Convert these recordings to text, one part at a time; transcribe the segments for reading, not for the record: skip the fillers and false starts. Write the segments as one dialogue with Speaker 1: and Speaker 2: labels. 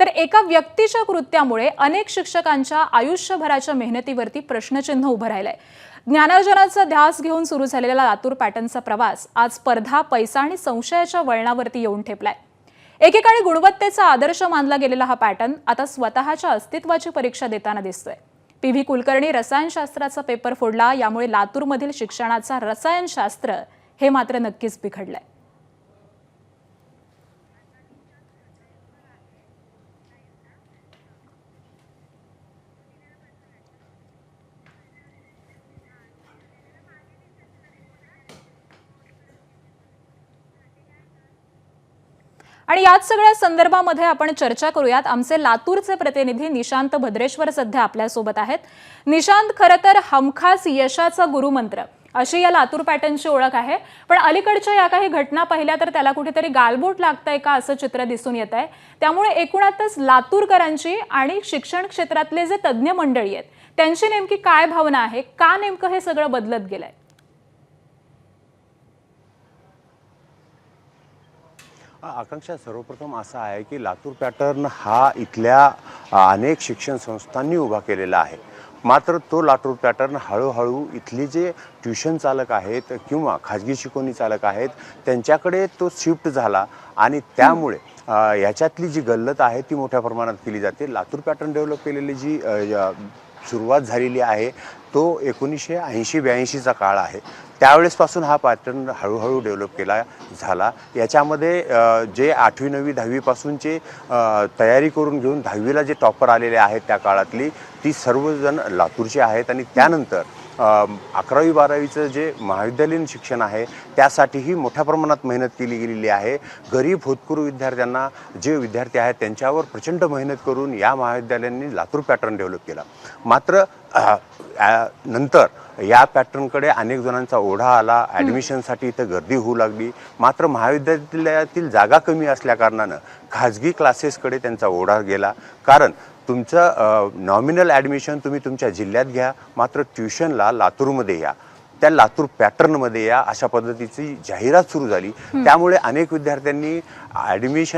Speaker 1: तर एका व्यक्तीच्या कृत्यामुळे अनेक शिक्षकांच्या आयुष्यभराच्या मेहनतीवरती प्रश्नचिन्ह उभं राहिलंय। ज्ञानार्जनाचा ध्यास घेऊन सुरू झालेला लातूर पॅटर्नचा प्रवास आज स्पर्धा, पैसा आणि संशयाच्या वळणावरती येऊन ठेपलाय। एकेकाळी गुणवत्तेचा आदर्श मानला गेलेला हा पॅटर्न आता स्वतःच्या अस्तित्वाची परीक्षा देताना दिसतोय। पी.व्ही. कुलकर्णी रसायनशास्त्राचा पेपर फोडला, यामुळे लातूरमधील शिक्षणाचा रसायनशास्त्र हे मात्र नक्कीच बिघडलंय। आणि याच सगळ्या संदर्भामध्ये आपण चर्चा करूयात। आमचे लातूरचे प्रतिनिधी निशांत भद्रेश्वर सध्या आपल्या सोबत आहेत। निशांत, खरं तर हमखास यशाचा गुरुमंत्र अशी या लातूर पॅटर्नची ओळख आहे, पण अलीकडच्या या काही घटना पाहिल्या तर त्याला कुठेतरी गालबोट लागतंय का असं चित्र दिसून येत आहे। त्यामुळे एकूणातच लातूरकरांची आणि शिक्षण क्षेत्रातले जे तज्ञ मंडळी आहेत त्यांची नेमकी काय भावना आहे, का नेमकं हे सगळं बदलत गेलंय?
Speaker 2: आकांक्षा, सर्वप्रथम असा आहे की लातूर पॅटर्न हा इथल्या अनेक शिक्षण संस्थांनी उभा केलेला आहे। मात्र तो लातूर पॅटर्न हळूहळू इथले जे ट्युशन चालक आहेत किंवा खाजगी शिकवणी चालक आहेत त्यांच्याकडे तो शिफ्ट झाला आणि त्यामुळे याच्यातली जी गल्लत आहे ती मोठ्या प्रमाणात केली जाते। लातूर पॅटर्न डेव्हलप केलेली जी सुरुवात झालेली आहे तो 1980-82चा काळ आहे। त्यावेळेसपासून हा पॅटर्न हळूहळू डेव्हलप केला झाला। याच्यामध्ये जे 8वी 9वी 10वी पासूनचे तयारी करून घेऊन 10वीला जे टॉपर आलेले आहेत त्या काळातली ती सर्वजण लातूरचे आहेत आणि त्यानंतर 11वी 12वीचं जे महाविद्यालयीन शिक्षण आहे त्यासाठीही मोठ्या प्रमाणात मेहनत केली गेलेली आहे। गरीब होतकरू विद्यार्थ्यांना जे विद्यार्थी आहेत त्यांच्यावर प्रचंड मेहनत करून या महाविद्यालयांनी लातूर पॅटर्न डेव्हलप केला। मात्र नंतर या पॅटर्नकडे अनेक जणांचा ओढा आला, ॲडमिशनसाठी इथं गर्दी होऊ लागली। मात्र महाविद्यालयातील जागा कमी असल्याकारणानं खाजगी क्लासेसकडे त्यांचा ओढा गेला। कारण तुमचं नॉमिनल ॲडमिशन तुम्ही तुमच्या जिल्ह्यात घ्या, मात्र ट्युशनला लातूरमध्ये या, त्या लातूर पॅटर्नमध्ये या, अशा पद्धतीची जाहिरात सुरू झाली। त्यामुळे अनेक विद्यार्थ्यांनी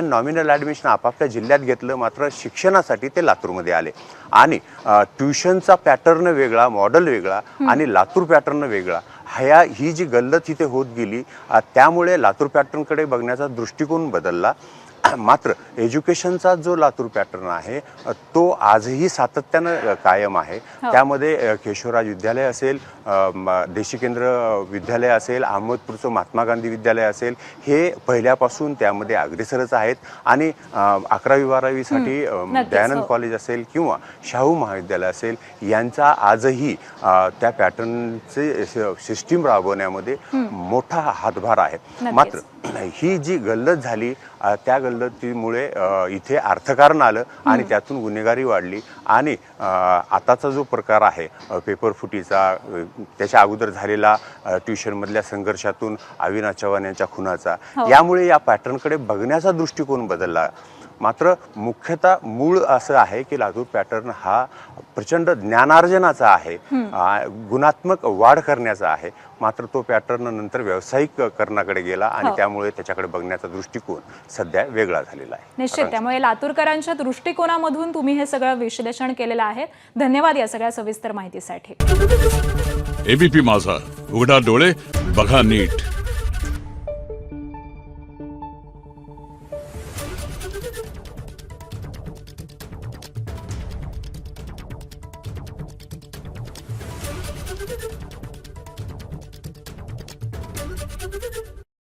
Speaker 2: नॉमिनल ॲडमिशन आपापल्या जिल्ह्यात घेतलं, मात्र शिक्षणासाठी ते लातूरमध्ये आले आणि ट्युशनचा पॅटर्न वेगळा, मॉडेल वेगळा आणि लातूर पॅटर्न वेगळा, ही जी गल्लत इथे होत गेली त्यामुळे लातूर पॅटर्नकडे बघण्याचा दृष्टिकोन बदलला। मात्र एज्युकेशनचा जो लातूर पॅटर्न आहे तो आजही सातत्यानं कायम आहे। त्यामध्ये केशवराज विद्यालय असेल, देशी केंद्र विद्यालय असेल, अहमदपूरचं महात्मा गांधी विद्यालय असेल, हे पहिल्यापासून त्यामध्ये अग्रेसरच आहेत आणि 11वी 12वीसाठी दयानंद कॉलेज असेल किंवा शाहू महाविद्यालय असेल यांचा आजही त्या पॅटर्नचे सिस्टीम राबवण्यामध्ये मोठा हातभार आहे। मात्र ही जी गल्लत झाली त्या गल्लतीमुळे इथे अर्थकारण आलं आणि त्यातून गुन्हेगारी वाढली आणि आताचा जो प्रकार आहे पेपर फुटीचा, त्याच्या अगोदर झालेला ट्युशनमधल्या संघर्षातून अविनाश चव्हाण यांच्या खुनाचा, यामुळे या पॅटर्नकडे बघण्याचा दृष्टिकोन बदलला। मात्र मुख्यतः मूळ असं आहे की लातूर पॅटर्न हा प्रचंड ज्ञानार्जनाचा आहे, गुणात्मक वाढ करण्याचा आहे। मात्र तो पॅटर्न नंतर व्यावसायिककरणाकडे गेला आणि त्यामुळे त्याच्याकडे बघण्याचा दृष्टिकोन सध्या वेगळा झालेला आहे।
Speaker 1: निश्चित, त्यामुळे लातूरकरांच्या दृष्टिकोनामधून तुम्ही हे सगळं विश्लेषण केलेलं आहे। धन्यवाद या सगळ्या सविस्तर माहितीसाठी।
Speaker 3: एबीपी माझा, उघडा डोळे बघा नीट।